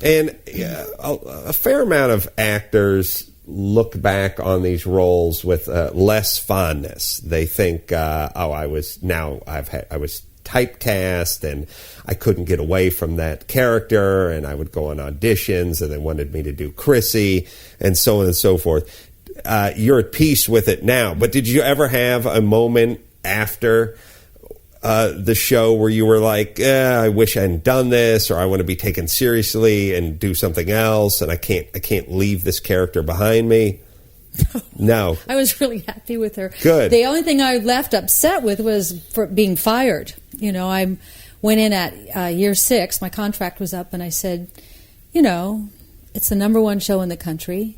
And a fair amount of actors look back on these roles with less fondness. They think, I was typecast and I couldn't get away from that character, and I would go on auditions and they wanted me to do Chrissy and so on and so forth. You're at peace with it now, but did you ever have a moment after the show where you were like, I wish I hadn't done this, or I want to be taken seriously and do something else, and I can't leave this character behind me? No. I was really happy with her. Good. The only thing I left upset with was for being fired. I went in at year 6, my contract was up, and I said, it's the number 1 show in the country.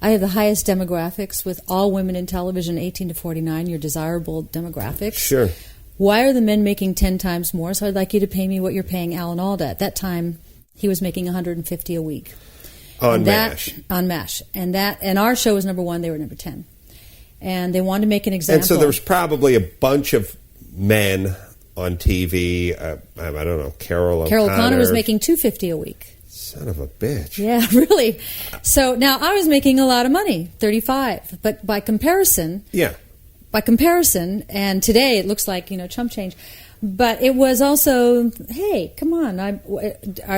I have the highest demographics with all women in television 18 to 49, your desirable demographics. Sure. Why are the men making 10 times more? So I'd like you to pay me what you're paying Alan Alda. At that time, he was making $150 a week. On MASH. On MASH. And our show was number 1, they were number 10. And they wanted to make an example. And so there was probably a bunch of men on TV. I don't know, Carol O'Connor was making $250 a week. Son of a bitch. Yeah, really. So now I was making a lot of money, $35. But by comparison... Yeah. By comparison, and today it looks like, chump change. But it was also, hey, come on.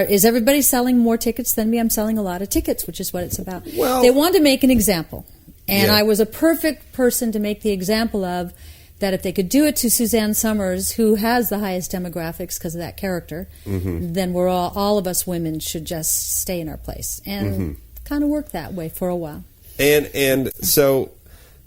Is everybody selling more tickets than me? I'm selling a lot of tickets, which is what it's about. Well, they wanted to make an example. And yeah. I was a perfect person to make the example of that if they could do it to Suzanne Somers, who has the highest demographics because of that character, then we're all of us women should just stay in our place. And kind of worked that way for a while. And so...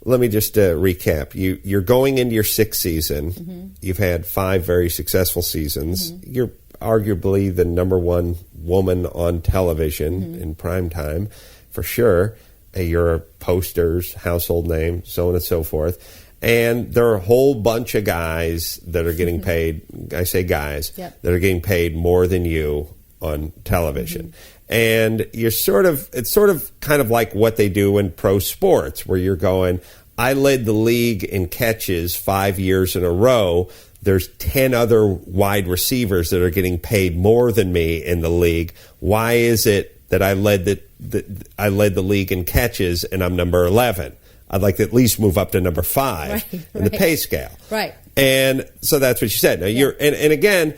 Let me just recap. You're going into your 6th season. You've had 5 very successful seasons. You're arguably the number 1 woman on television in prime time, for sure. You're posters, household name, so on and so forth. And there are a whole bunch of guys that are getting paid, I say guys, that are getting paid more than you on television. And it's sort of kind of like what they do in pro sports, where you're going, I led the league in catches 5 years in a row. There's 10 other wide receivers that are getting paid more than me in the league. Why is it that I led the league in catches and I'm number 11? I'd like to at least move up to number 5 in the pay scale. Right. And so that's what you said. Now you're and again,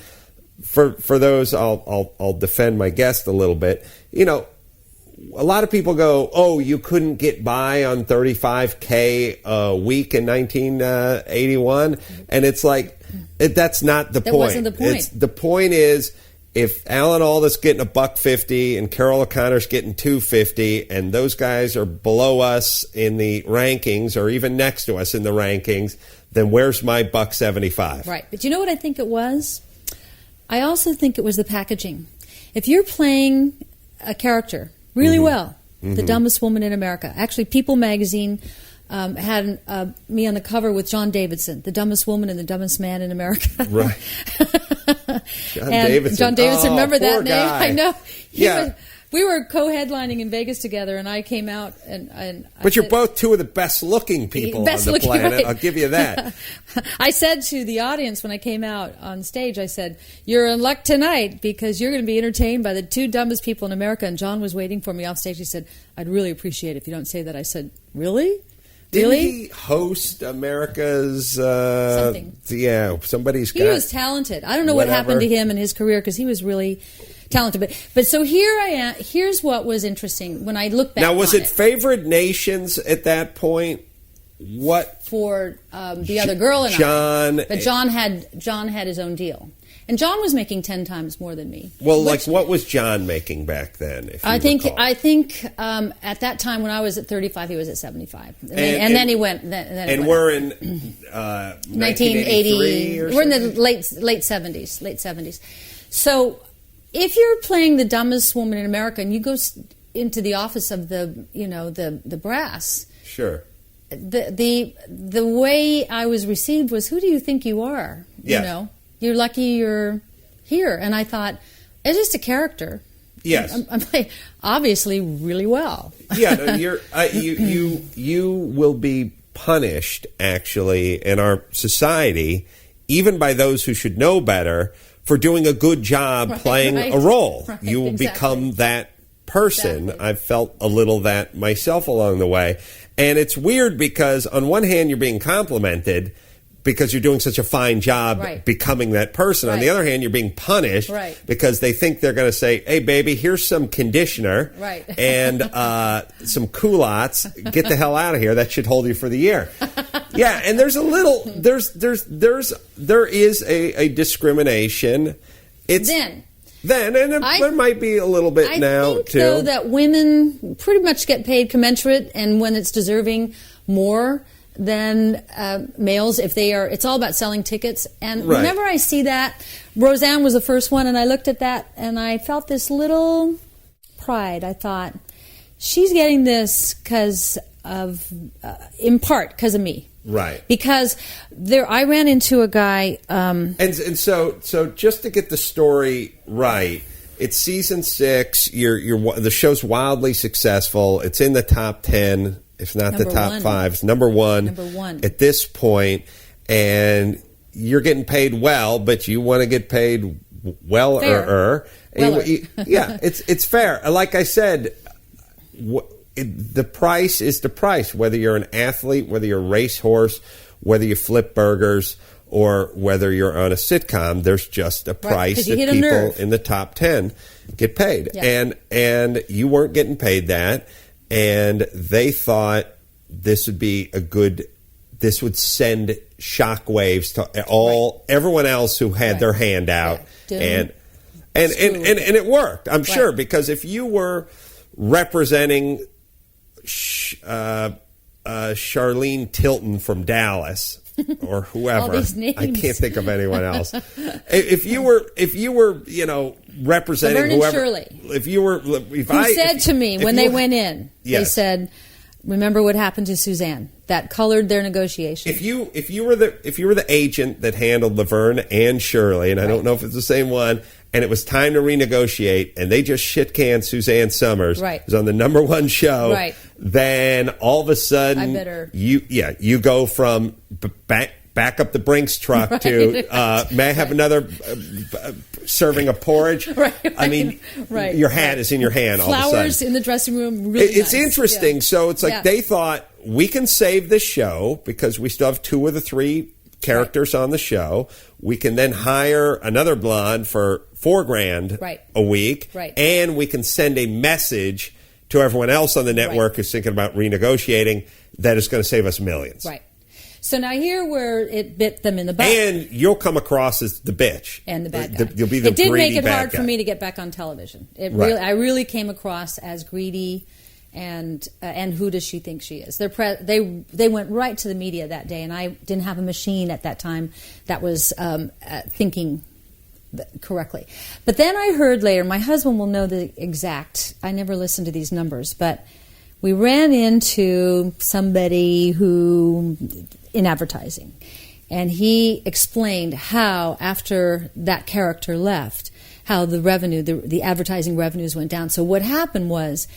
for those, I'll defend my guest a little bit. A lot of people go, oh, you couldn't get by on $35K a week in 1981, and it's like that's not the point. That wasn't the point. The point is, if Alan Alda's getting $150 and Carol O'Connor's getting $250, and those guys are below us in the rankings or even next to us in the rankings, then where's my $175? Right. But you know what I think it was? I also think it was the packaging. If you're playing a character really well, the dumbest woman in America. Actually, People magazine had me on the cover with John Davidson, the dumbest woman and the dumbest man in America. Right. John Davidson, remember that name? Guy. I know. Yeah. We were co-headlining in Vegas together, and I came out and but you're both 2 of the best-looking people on the planet. Right. I'll give you that. I said to the audience when I came out on stage, I said, "You're in luck tonight because you're going to be entertained by the 2 dumbest people in America." And John was waiting for me off stage. He said, "I'd really appreciate it if you don't say that." I said, "Really? Didn't really?" he host America's... something. Yeah, somebody's He was talented. I don't know what happened to him in his career because he was really... talented, but so here I am. Here's what was interesting when I look back. Now, was it favored nations at that point? What for the other girl and John? But John had his own deal, and John was making 10 times more than me. Well, what was John making back then? If I think at that time when I was at 35, he was at 75, and then he went. And we're in 1980. We're in the late 70s. So. If you're playing the dumbest woman in America and you go into the office of the brass, sure, the way I was received was, who do you think you are? Yes. You're lucky you're here. And I thought, it's just a character. Yes, I'm playing obviously really well. Yeah, no, you will be punished actually in our society, even by those who should know better, for doing a good job playing a role. You will become that person. Exactly. I've felt a little that myself along the way. And it's weird because on one hand, you're being complimented because you're doing such a fine job becoming that person. On the other hand, you're being punished because they think they're going to say, hey, baby, here's some conditioner and some culottes. Get the hell out of here. That should hold you for the year. Yeah, and there's a little, there is a discrimination. It's then, and there might be a little bit now, think, too. Though, that women pretty much get paid commensurate, and when it's deserving, more than males. If they are, it's all about selling tickets. And whenever I see that, Roseanne was the first one, and I looked at that, and I felt this little pride. I thought, she's getting this because of, in part, because of me. Right. Because I ran into a guy. And so just to get the story right, it's season 6. The show's wildly successful. It's in the top 10, if not the top 5. It's number one at this point, and you're getting paid well, but you want to get paid well-er. Yeah, it's fair. Like I said, the price is the price, whether you're an athlete, whether you're a racehorse, whether you flip burgers, or whether you're on a sitcom. There's just a price that people in the top 10 get paid. Yeah. And you weren't getting paid that, and they thought this would be this would send shockwaves to everyone else who had their hand out. And it worked, I'm sure, because if you were representing Charlene Tilton from Dallas or whoever, all these names. I can't think of anyone else. If you were, representing Laverne whoever, Shirley, who said to me when they went in, they said, "Remember what happened to Suzanne? That colored their negotiation." If you were the agent that handled Laverne and Shirley, and I don't know if it's the same one, and it was time to renegotiate, and they just shit-canned Suzanne Somers, who's on the number 1 show, then all of a sudden you go from back up the Brinks truck to may I have another serving of porridge? I mean, your hat is in your hand all of a sudden. Flowers in the dressing room. Really it's interesting. Yeah. So it's like they thought, we can save this show because we still have 2 of the 3 characters on the show. We can then hire another blonde for $4,000 a week, and we can send a message to everyone else on the network who's thinking about renegotiating that is going to save us millions. Right. So now here where it bit them in the butt. And you'll come across as the bitch. And the bad guy. You'll be the greedy bad guy. It did make it hard for me to get back on television. I really came across as greedy, and who does she think she is? They went right to the media that day, and I didn't have a machine at that time that was thinking correctly. But then I heard later, my husband will know the exact, I never listened to these numbers, but we ran into somebody who, in advertising, and he explained how after that character left, how the revenue, the advertising revenues went down. So what happened was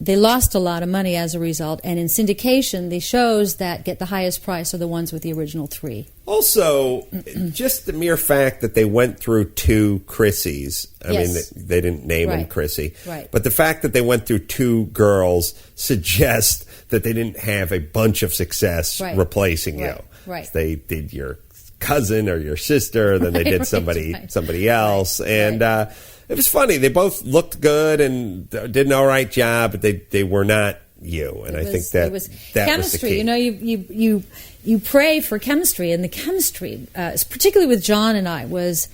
they lost a lot of money as a result, and in syndication, the shows that get the highest price are the ones with the original 3. Also, just the mere fact that they went through 2 Chrissies, I mean, they didn't name them Chrissy, but the fact that they went through 2 girls suggests that they didn't have a bunch of success replacing you. They did your cousin or your sister, then they did somebody else, and it was funny. They both looked good and did an all right job, but they were not you. And I think that was chemistry. Was the key. You pray for chemistry, and the chemistry, particularly with John and I, was.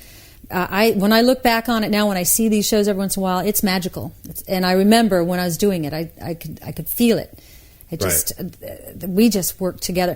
When I look back on it now, when I see these shows every once in a while, it's magical. And I remember when I was doing it, I could feel it. We just worked together.